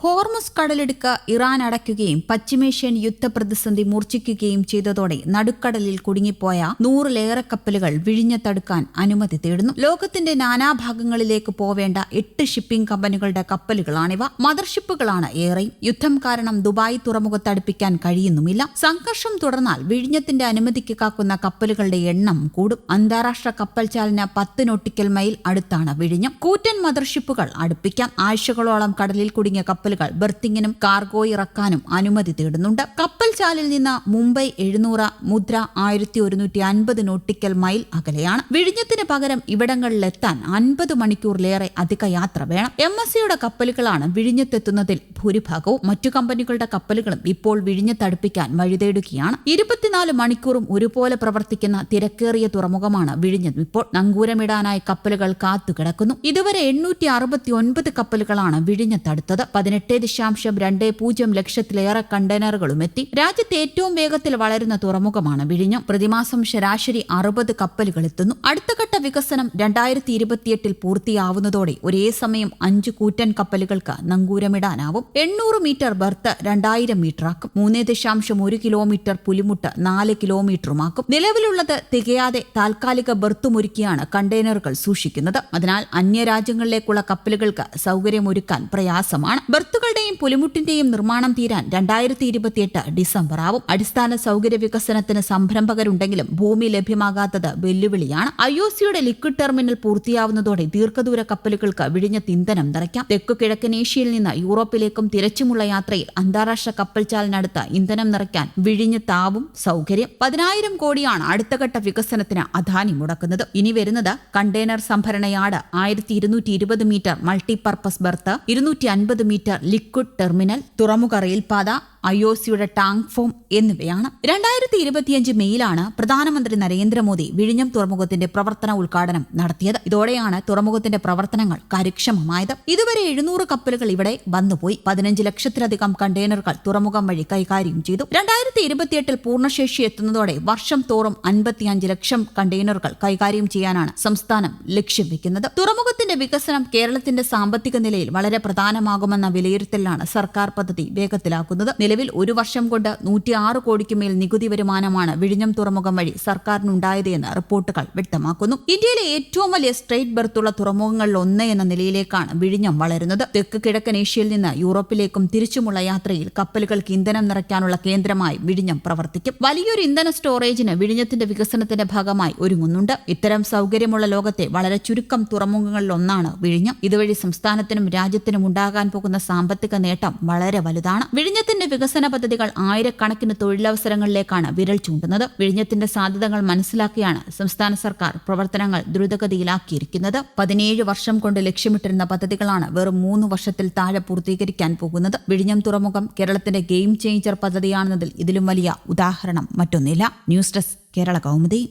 Hormuz കടലിടുക്ക് Iran അടയ്ക്കുകയും പശ്ചിമേഷ്യൻ യുദ്ധപ്രതിസന്ധി മൂർച്ഛിക്കുകയും ചെയ്തതോടെ നടുക്കടലിൽ കുടുങ്ങിപ്പോയ 100-ലേറെ കപ്പലുകൾ വിഴിഞ്ഞത്തടുക്കാൻ അനുമതി തേടുന്നു. ലോകത്തിന്റെ നാനാഭാഗങ്ങളിലേക്ക് പോവേണ്ട 8 ഷിപ്പിംഗ് കമ്പനികളുടെ കപ്പലുകളാണിവ. മദർഷിപ്പുകളാണ് ഏറെയും. യുദ്ധം കാരണം ദുബായ് തുറമുഖത്തടുപ്പിക്കാൻ കഴിയുന്നുമില്ല. സംഘർഷം തുടർന്നാൽ വിഴിഞ്ഞത്തിന്റെ അനുമതിക്ക് കാക്കുന്ന കപ്പലുകളുടെ എണ്ണം കൂടും. അന്താരാഷ്ട്ര കപ്പൽചാലിന് 10 നോട്ടിക്കൽ മൈൽ അടുത്താണ് വിഴിഞ്ഞം. കൂറ്റൻ മദർഷിപ്പുകൾ അടുപ്പിക്കാം. ആഴ്ചകളോളം കടലിൽ കുടുങ്ങിയ കപ്പലുകൾ ബെർത്തിങ്ങിനും കാർഗോ ഇറക്കാനും അനുമതി തേടുന്നുണ്ട്. കപ്പൽ ചാലിൽ നിന്ന് മുംബൈ 700, മുദ്ര 1150 നോട്ടിക്കൽ മൈൽ അകലെയാണ്. വിഴിഞ്ഞത്തിന് പകരം ഇവിടങ്ങളിലെത്താൻ 50 മണിക്കൂറിലേറെ അധിക യാത്ര വേണം. MSCയുടെ കപ്പലുകളാണ് വിഴിഞ്ഞത്തെത്തുന്നതിൽ ഭൂരിഭാഗവും. മറ്റു കമ്പനികളുടെ കപ്പലുകളും ഇപ്പോൾ വിഴിഞ്ഞത്തടുപ്പിക്കാൻ വഴിതേടുകയാണ്. 24 മണിക്കൂറും ഒരുപോലെ പ്രവർത്തിക്കുന്ന തിരക്കേറിയ തുറമുഖമാണ് വിഴിഞ്ഞം. ഇപ്പോൾ നങ്കൂരമിടാനായി കപ്പലുകൾ കാത്തുകിടക്കുന്നു. ഇതുവരെ 869 കപ്പലുകളാണ് വിഴിഞ്ഞത്തടുത്തത്. 18.20 ലക്ഷത്തിലേറെ കണ്ടെയ്നറുകളും എത്തി. രാജ്യത്ത് ഏറ്റവും വേഗത്തിൽ വളരുന്ന തുറമുഖമാണ് വിഴിഞ്ഞം. പ്രതിമാസം ശരാശരി 60 കപ്പലുകൾ എത്തുന്നു. അടുത്ത ഘട്ട വികസനം 2028 പൂർത്തിയാവുന്നതോടെ ഒരേ സമയം 5 കൂറ്റൻ കപ്പലുകൾക്ക് നങ്കൂരമിടാനാവും. 800 മീറ്റർ ബർത്ത് 2000 മീറ്ററാക്കും. 3.1 കിലോമീറ്റർ പുലിമുട്ട് 4 കിലോമീറ്ററുമാക്കും. നിലവിലുള്ളത് തികയാതെ താൽക്കാലിക ബർത്തുമൊരുക്കിയാണ് കണ്ടെയ്നറുകൾ സൂക്ഷിക്കുന്നത്. അതിനാൽ അന്യരാജ്യങ്ങളിലേക്കുള്ള കപ്പലുകൾക്ക് സൗകര്യമൊരുക്കാൻ പ്രയാസമാണ്. ബർത്തുകളുടെയും പുലിമുട്ടിന്റെയും നിർമ്മാണം തീരാൻ 2028 ഡിസംബർ ആവും. അടിസ്ഥാന സൗകര്യ വികസനത്തിന് സംരംഭകരുണ്ടെങ്കിലും ഭൂമി ലഭ്യമാകാത്തത് വെല്ലുവിളിയാണ്. IOCയുടെ ലിക്വിഡ് ടെർമിനൽ പൂർത്തിയാവുന്നതോടെ ദീർഘദൂര കപ്പലുകൾക്ക് വിഴിഞ്ഞത്ത് ഇന്ധനം നിറയ്ക്കാം. തെക്കു കിഴക്കൻ ഏഷ്യയിൽ നിന്ന് യൂറോപ്പിലേക്കും തിരച്ചുമുള്ള യാത്രയിൽ അന്താരാഷ്ട്ര കപ്പൽചാലിനടുത്ത് ഇന്ധനം നിറയ്ക്കാൻ വിഴിഞ്ഞത്താവും സൗകര്യം. 10,000 കോടിയാണ് അടുത്തഘട്ട വികസനത്തിന് അദാനി മുടക്കുന്നത്. ഇനി വരുന്നത് കണ്ടെയ്നർ സംഭരണ yard, 1220 metre multipurpose berth, 250 metre liquid terminal, തുറമുഖ റെയിൽപാത, IOCയുടെ ടാങ്ക് ഫോം എന്നിവയാണ്. 2025 മെയിലാണ് പ്രധാനമന്ത്രി നരേന്ദ്രമോദി വിഴിഞ്ഞം തുറമുഖത്തിന്റെ പ്രവർത്തന ഉദ്ഘാടനം നടത്തിയത്. ഇതോടെയാണ് തുറമുഖത്തിന്റെ പ്രവർത്തനങ്ങൾ കാര്യക്ഷമമായത്. ഇതുവരെ 700 കപ്പലുകൾ ഇവിടെ വന്നുപോയി. 15 ലക്ഷത്തിലധികം കണ്ടെയ്നറുകൾ തുറമുഖം വഴി കൈകാര്യം ചെയ്തു. 2028 പൂർണ്ണശേഷി എത്തുന്നതോടെ വർഷം തോറും 55 ലക്ഷം കണ്ടെയ്നറുകൾ കൈകാര്യം ചെയ്യാനാണ് സംസ്ഥാനം ലക്ഷ്യം വെക്കുന്നത്. തുറമുഖത്തിന്റെ വികസനം കേരളത്തിന്റെ സാമ്പത്തിക നിലയിൽ വളരെ പ്രധാനമാകുമെന്ന വിലയിരുത്തലാണ് സർക്കാർ പദ്ധതി വേഗത്തിലാക്കുന്നത്. നിലവിൽ ഒരു വർഷം കൊണ്ട് 106 കോടിക്ക് മേൽ നികുതി വരുമാനമാണ് വിഴിഞ്ഞം തുറമുഖം വഴി സർക്കാരിനുണ്ടായത് എന്ന് റിപ്പോർട്ടുകൾ വ്യക്തമാക്കുന്നു. ഇന്ത്യയിലെ ഏറ്റവും വലിയ സ്ട്രെയിറ്റ് ബർത്തുള്ള തുറമുഖങ്ങളിൽ ഒന്ന് എന്ന നിലയിലേക്കാണ് വിഴിഞ്ഞം വളരുന്നത്. തെക്ക് കിഴക്കൻ ഏഷ്യയിൽ നിന്ന് യൂറോപ്പിലേക്കും തിരിച്ചുമുള്ള യാത്രയിൽ കപ്പലുകൾക്ക് ഇന്ധനം നിറയ്ക്കാനുള്ള കേന്ദ്രമായി വിഴിഞ്ഞം പ്രവർത്തിക്കും. വലിയൊരു ഇന്ധന സ്റ്റോറേജിന് വിഴിഞ്ഞത്തിന്റെ വികസനത്തിന്റെ ഭാഗമായി ഒരുങ്ങുന്നുണ്ട്. ഇത്തരം സൗകര്യമുള്ള ലോകത്തെ വളരെ ചുരുക്കം തുറമുഖങ്ങളിൽ ഒന്നാണ് വിഴിഞ്ഞം. ഇതുവഴി സംസ്ഥാനത്തിനും രാജ്യത്തിനും ഉണ്ടാകാൻ പോകുന്ന സാമ്പത്തിക നേട്ടം വളരെ വലുതാണ്. വിഴിഞ്ഞത്തിന്റെ വികസന പദ്ധതികൾ ആയിരക്കണക്കിന് തൊഴിലവസരങ്ങളിലേക്കാണ് വിരൽ ചൂണ്ടുന്നത്. വിഴിഞ്ഞത്തിന്റെ സാധ്യതകൾ മനസ്സിലാക്കിയാണ് സംസ്ഥാന സർക്കാർ പ്രവർത്തനങ്ങൾ ദ്രുതഗതിയിലാക്കിയിരിക്കുന്നത്. 17 വർഷം കൊണ്ട് ലക്ഷ്യമിട്ടിരുന്ന പദ്ധതികളാണ് വെറും 3 വർഷത്തിൽ താഴെ പൂർത്തീകരിക്കാൻ പോകുന്നത്. വിഴിഞ്ഞം തുറമുഖം കേരളത്തിന്റെ ഗെയിം ചേഞ്ചർ പദ്ധതിയാണെന്നതിൽ ഇതിലും വലിയ ഉദാഹരണം മറ്റൊന്നില്ല. News desk Kerala Kaumudi.